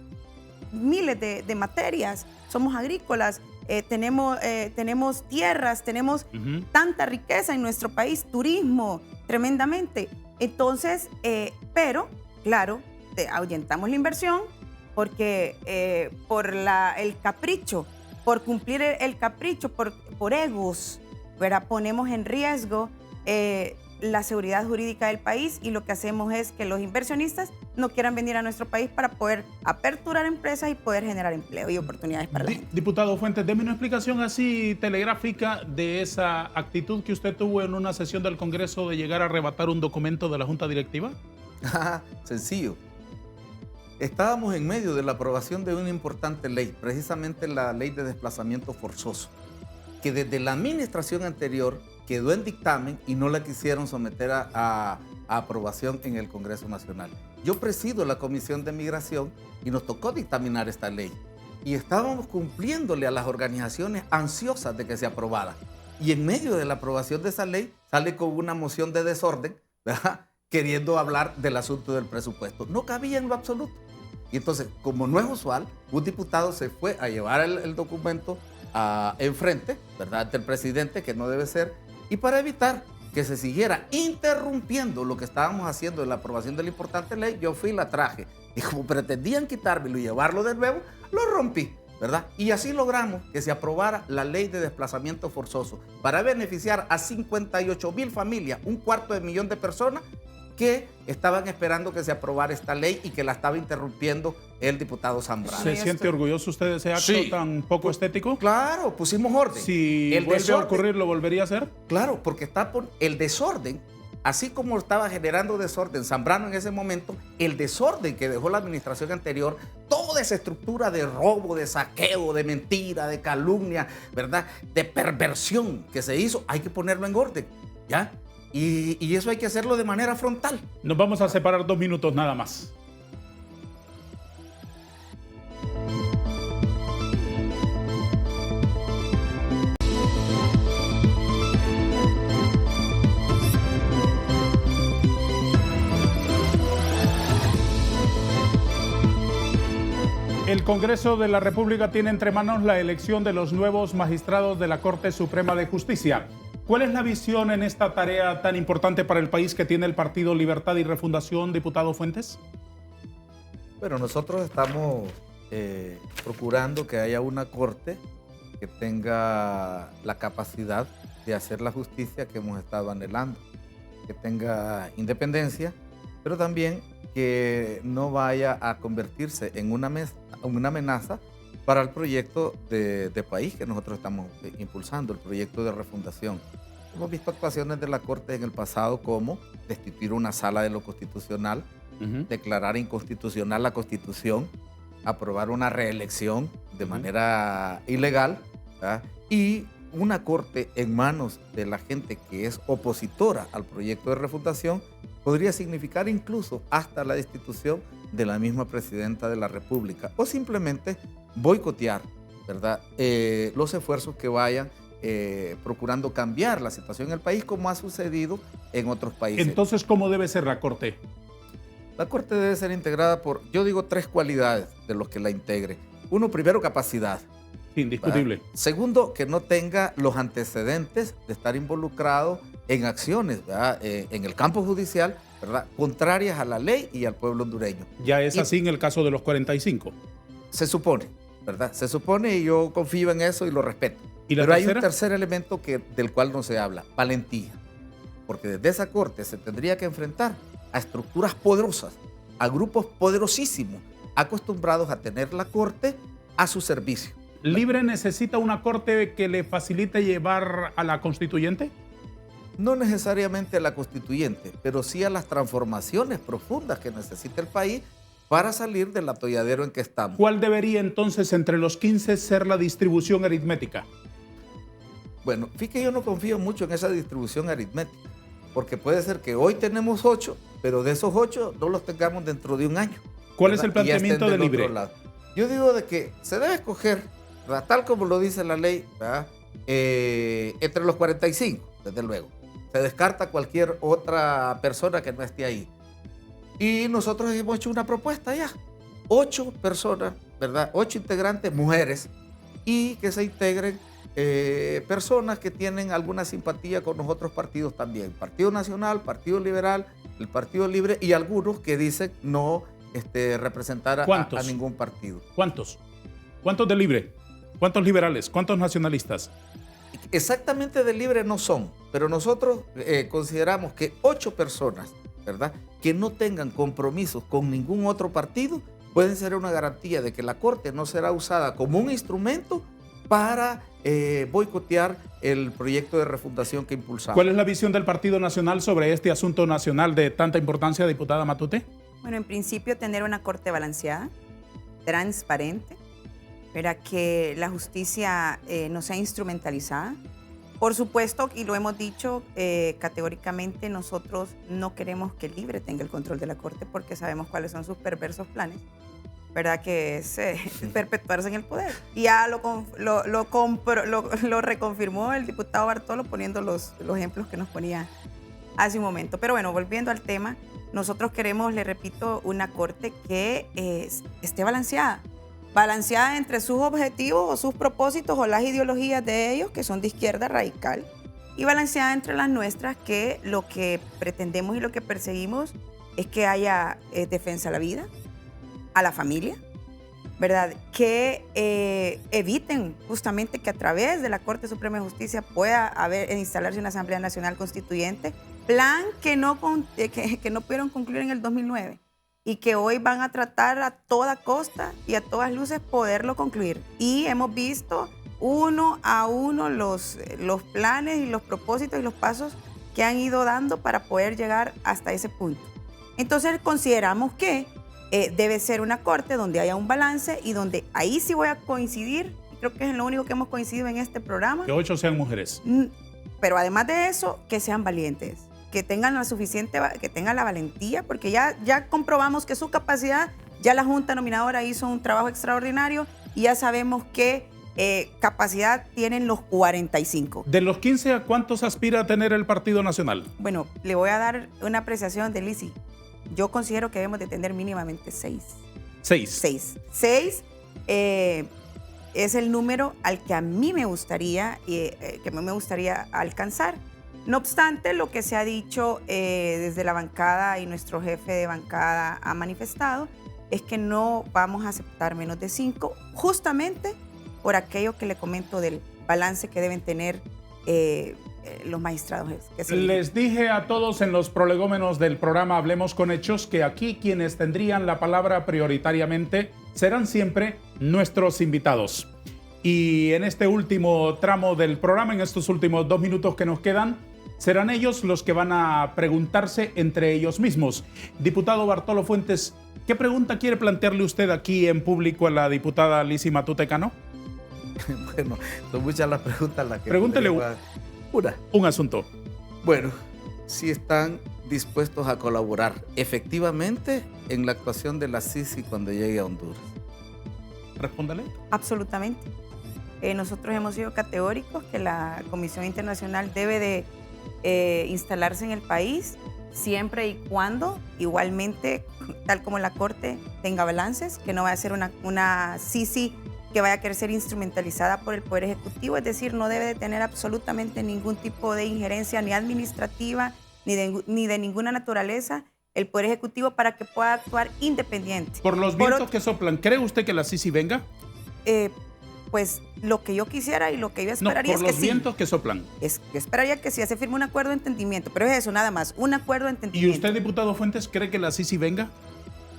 miles de materias, somos agrícolas, tenemos tierras, tenemos tanta riqueza en nuestro país, turismo, tremendamente. Entonces, pero, claro, ahuyentamos la inversión porque por el capricho, por cumplir el capricho, por egos, ¿verdad? Ponemos en riesgo la seguridad jurídica del país y lo que hacemos es que los inversionistas no quieran venir a nuestro país para poder aperturar empresas y poder generar empleo y oportunidades para la gente. Diputado Fuentes, déme una explicación así telegráfica de esa actitud que usted tuvo en una sesión del Congreso de llegar a arrebatar un documento de la Junta Directiva. Sencillo. Estábamos en medio de la aprobación de una importante ley, precisamente la ley de desplazamiento forzoso, que desde la administración anterior quedó en dictamen y no la quisieron someter a aprobación en el Congreso Nacional. Yo presido la Comisión de Migración y nos tocó dictaminar esta ley. Y estábamos cumpliéndole a las organizaciones ansiosas de que se aprobara. Y en medio de la aprobación de esa ley sale con una moción de desorden, ¿verdad?, queriendo hablar del asunto del presupuesto. No cabía en lo absoluto. Y entonces, como no es usual, un diputado se fue a llevar el documento enfrente, ¿verdad?, ante el presidente, que no debe ser. Y para evitar que se siguiera interrumpiendo lo que estábamos haciendo en la aprobación de la importante ley, yo fui y la traje. Y como pretendían quitármelo y llevarlo de nuevo, lo rompí, ¿verdad? Y así logramos que se aprobara la ley de desplazamiento forzoso para beneficiar a 58,000 familias, 250,000 de personas que estaban esperando que se aprobara esta ley y que la estaba interrumpiendo el diputado Zambrano. ¿Se siente orgulloso usted de ese acto tan poco estético? Claro, pusimos orden. Si vuelve a ocurrir, ¿lo volvería a hacer? Claro, porque está por el desorden, así como estaba generando desorden Zambrano en ese momento, el desorden que dejó la administración anterior, toda esa estructura de robo, de saqueo, de mentira, de calumnia, ¿verdad? De perversión que se hizo, hay que ponerlo en orden, ¿ya? Y eso hay que hacerlo de manera frontal. Nos vamos a separar 2 minutos nada más. El Congreso de la República tiene entre manos la elección de los nuevos magistrados de la Corte Suprema de Justicia. ¿Cuál es la visión en esta tarea tan importante para el país que tiene el Partido Libertad y Refundación, diputado Fuentes? Bueno, nosotros estamos procurando que haya una corte que tenga la capacidad de hacer la justicia que hemos estado anhelando, que tenga independencia, pero también que no vaya a convertirse en una amenaza para el proyecto de país que nosotros estamos impulsando, el proyecto de refundación. Hemos visto actuaciones de la Corte en el pasado como destituir una sala de lo constitucional, declarar inconstitucional la Constitución, aprobar una reelección de manera ilegal, ¿verdad? Y una Corte en manos de la gente que es opositora al proyecto de refundación podría significar incluso hasta la destitución de la misma presidenta de la República o simplemente boicotear, ¿verdad? Los esfuerzos que vayan procurando cambiar la situación en el país como ha sucedido en otros países. Entonces, ¿cómo debe ser la Corte? La Corte debe ser integrada por, yo digo, 3 cualidades de los que la integren. Uno, primero, capacidad. Indiscutible. ¿Verdad? Segundo, que no tenga los antecedentes de estar involucrado en acciones, ¿verdad? En el campo judicial, ¿verdad? Contrarias a la ley y al pueblo hondureño. Ya es así en el caso de los 45. Se supone, ¿verdad? Se supone y yo confío en eso y lo respeto. ¿Y la Pero tercera? hay un tercer elemento del cual no se habla, valentía. Porque desde esa corte se tendría que enfrentar a estructuras poderosas, a grupos poderosísimos, acostumbrados a tener la corte a su servicio. ¿Libre necesita una corte que le facilite llevar a la constituyente? No necesariamente a la constituyente, pero sí a las transformaciones profundas que necesita el país para salir del atolladero en que estamos. ¿Cuál debería entonces entre los 15 ser la distribución aritmética? Bueno, fíjate que yo no confío mucho en esa distribución aritmética, porque puede ser que hoy tenemos 8, pero de esos 8 no los tengamos dentro de un año. ¿Cuál ¿verdad? es el planteamiento de Libre? Yo digo de que se debe escoger, ¿verdad? Tal como lo dice la ley, ¿verdad? Entre los 45, desde luego. Se descarta cualquier otra persona que no esté ahí. Y nosotros hemos hecho una propuesta ya. 8 personas, ¿verdad? 8 integrantes, mujeres, y que se integren personas que tienen alguna simpatía con los otros partidos también. Partido Nacional, Partido Liberal, el Partido Libre y algunos que dicen no representar a ningún partido. ¿Cuántos? ¿Cuántos de Libre? ¿Cuántos liberales? ¿Cuántos nacionalistas? Exactamente de Libre no son, pero nosotros consideramos que 8 personas, ¿verdad?, que no tengan compromisos con ningún otro partido pueden ser una garantía de que la Corte no será usada como un instrumento para boicotear el proyecto de refundación que impulsamos. ¿Cuál es la visión del Partido Nacional sobre este asunto nacional de tanta importancia, diputada Matute? Bueno, en principio tener una corte balanceada, transparente, para que la justicia no sea instrumentalizada. Por supuesto, y lo hemos dicho categóricamente, nosotros no queremos que Libre tenga el control de la corte porque sabemos cuáles son sus perversos planes, ¿verdad? Que es perpetuarse en el poder. Y ya lo reconfirmó el diputado Bartolo poniendo los ejemplos que nos ponía hace un momento. Pero bueno, volviendo al tema, nosotros queremos, le repito, una corte que esté balanceada entre sus objetivos o sus propósitos o las ideologías de ellos, que son de izquierda radical, y balanceada entre las nuestras, que lo que pretendemos y lo que perseguimos es que haya defensa a la vida, a la familia, ¿verdad? Que eviten justamente que a través de la Corte Suprema de Justicia pueda instalarse una Asamblea Nacional Constituyente, plan que no pudieron concluir en el 2009 y que hoy van a tratar a toda costa y a todas luces poderlo concluir. Y hemos visto uno a uno los planes y los propósitos y los pasos que han ido dando para poder llegar hasta ese punto. Entonces consideramos que debe ser una corte donde haya un balance y donde ahí sí voy a coincidir, y creo que es lo único que hemos coincidido en este programa. Que 8 sean mujeres. Pero además de eso, que sean valientes, que tengan la valentía, porque ya comprobamos que su capacidad, ya la Junta Nominadora hizo un trabajo extraordinario y ya sabemos que capacidad tienen los 45. De los 15, ¿a cuántos aspira a tener el Partido Nacional? Bueno, le voy a dar una apreciación de Lisi. Yo considero que debemos de tener mínimamente 6. 6. 6 es el número al que a mí me gustaría, alcanzar. No obstante, lo que se ha dicho desde la bancada y nuestro jefe de bancada ha manifestado es que no vamos a aceptar menos de 5, justamente por aquello que le comento del balance que deben tener los magistrados. Les dije a todos en los prolegómenos del programa Hablemos con Hechos que aquí quienes tendrían la palabra prioritariamente serán siempre nuestros invitados. Y en este último tramo del programa, en estos últimos 2 minutos que nos quedan, serán ellos los que van a preguntarse entre ellos mismos. Diputado Bartolo Fuentes, ¿qué pregunta quiere plantearle usted aquí en público a la diputada Lisi Matute Cano? Bueno, son muchas las preguntas las que... Pregúntele un asunto. Bueno, si están dispuestos a colaborar efectivamente en la actuación de la Sisi cuando llegue a Honduras. Respóndale. Absolutamente. Nosotros hemos sido categóricos que la Comisión Internacional debe de instalarse en el país siempre y cuando, igualmente, tal como la Corte, tenga balances, que no vaya a ser una Sisi que vaya a querer ser instrumentalizada por el Poder Ejecutivo, es decir, no debe de tener absolutamente ningún tipo de injerencia ni administrativa ni de ninguna naturaleza el Poder Ejecutivo para que pueda actuar independiente. Por los vientos que soplan, ¿cree usted que la Sisi venga? Pues lo que yo quisiera y lo que yo esperaría es que sí. Por los vientos que soplan. Yo esperaría que sí, se firme un acuerdo de entendimiento, pero es eso, nada más, un acuerdo de entendimiento. ¿Y usted, diputado Fuentes, cree que la Sisi venga?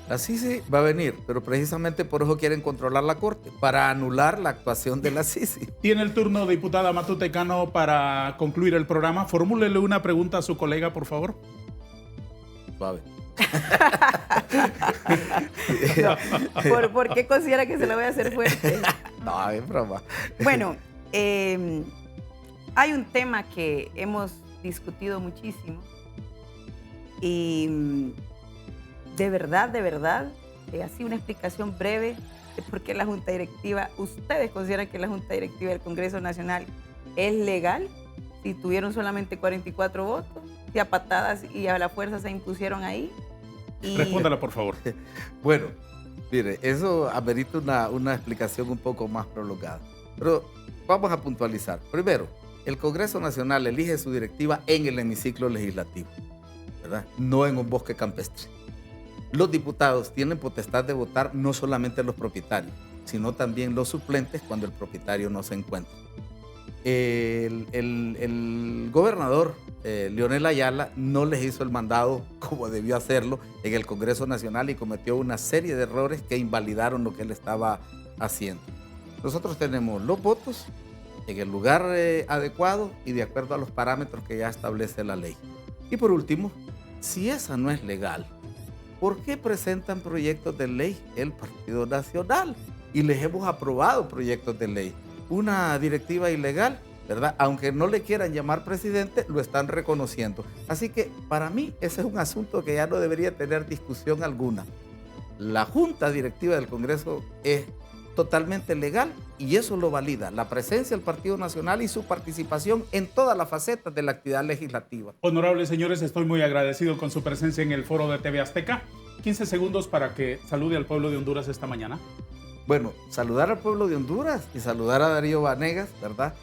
La Sisi va a venir, pero precisamente por eso quieren controlar la Corte, para anular la actuación de la Sisi. Tiene el turno, diputada Matute Cano, para concluir el programa. Formúlele una pregunta a su colega, por favor. Suave. ¿Por qué considera que se lo voy a hacer fuerte? No, es broma. Bueno, hay un tema que hemos discutido muchísimo y de verdad, así una explicación breve de por qué la Junta Directiva, ¿ustedes consideran que la Junta Directiva del Congreso Nacional es legal si tuvieron solamente 44 votos, si a patadas y a la fuerza se impusieron ahí? Respóndala, por favor. Bueno, mire, eso amerita una explicación un poco más prolongada. Pero vamos a puntualizar. Primero, el Congreso Nacional elige su directiva en el hemiciclo legislativo, ¿verdad? No en un bosque campestre. Los diputados tienen potestad de votar no solamente los propietarios, sino también los suplentes cuando el propietario no se encuentra. El gobernador Leonel Ayala no les hizo el mandado como debió hacerlo en el Congreso Nacional y cometió una serie de errores que invalidaron lo que él estaba haciendo. Nosotros tenemos los votos en el lugar adecuado y de acuerdo a los parámetros que ya establece la ley. Y por último, si esa no es legal, ¿por qué presentan proyectos de ley el Partido Nacional? Y les hemos aprobado proyectos de ley. Una directiva ilegal, ¿verdad? Aunque no le quieran llamar presidente, lo están reconociendo. Así que para mí ese es un asunto que ya no debería tener discusión alguna. La Junta Directiva del Congreso es totalmente legal y eso lo valida la presencia del Partido Nacional y su participación en todas las facetas de la actividad legislativa. Honorables señores, estoy muy agradecido con su presencia en el foro de TV Azteca. 15 segundos para que salude al pueblo de Honduras esta mañana. Bueno, saludar al pueblo de Honduras y saludar a Darío Vanegas, ¿verdad?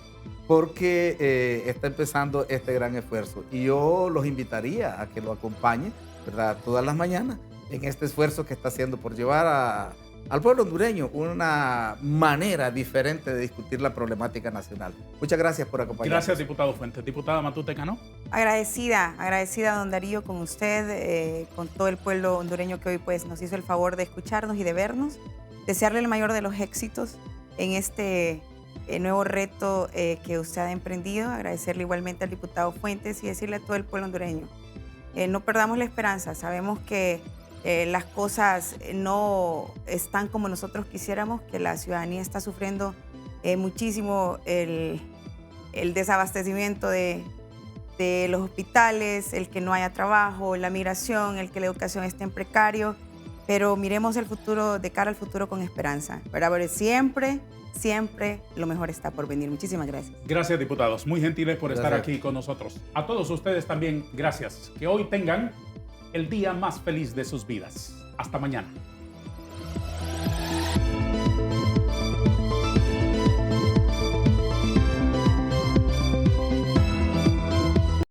porque está empezando este gran esfuerzo. Y yo los invitaría a que lo acompañen, ¿verdad?, todas las mañanas en este esfuerzo que está haciendo por llevar al pueblo hondureño una manera diferente de discutir la problemática nacional. Muchas gracias por acompañarnos. Gracias, diputado Fuentes. Diputada Matute Cano. Agradecida, don Darío, con usted, con todo el pueblo hondureño que hoy pues, nos hizo el favor de escucharnos y de vernos. Desearle el mayor de los éxitos en este nuevo reto que usted ha emprendido. Agradecerle igualmente al diputado Fuentes y decirle a todo el pueblo hondureño, no perdamos la esperanza. Sabemos que las cosas no están como nosotros quisiéramos, que la ciudadanía está sufriendo muchísimo el desabastecimiento de los hospitales, el que no haya trabajo, la migración, el que la educación esté en precario, pero miremos el futuro, de cara al futuro con esperanza, ¿verdad? Porque siempre lo mejor está por venir. Muchísimas gracias. Gracias, diputados. Muy gentiles por estar Gracias. aquí con nosotros. A todos ustedes también, gracias. Que hoy tengan el día más feliz de sus vidas. Hasta mañana.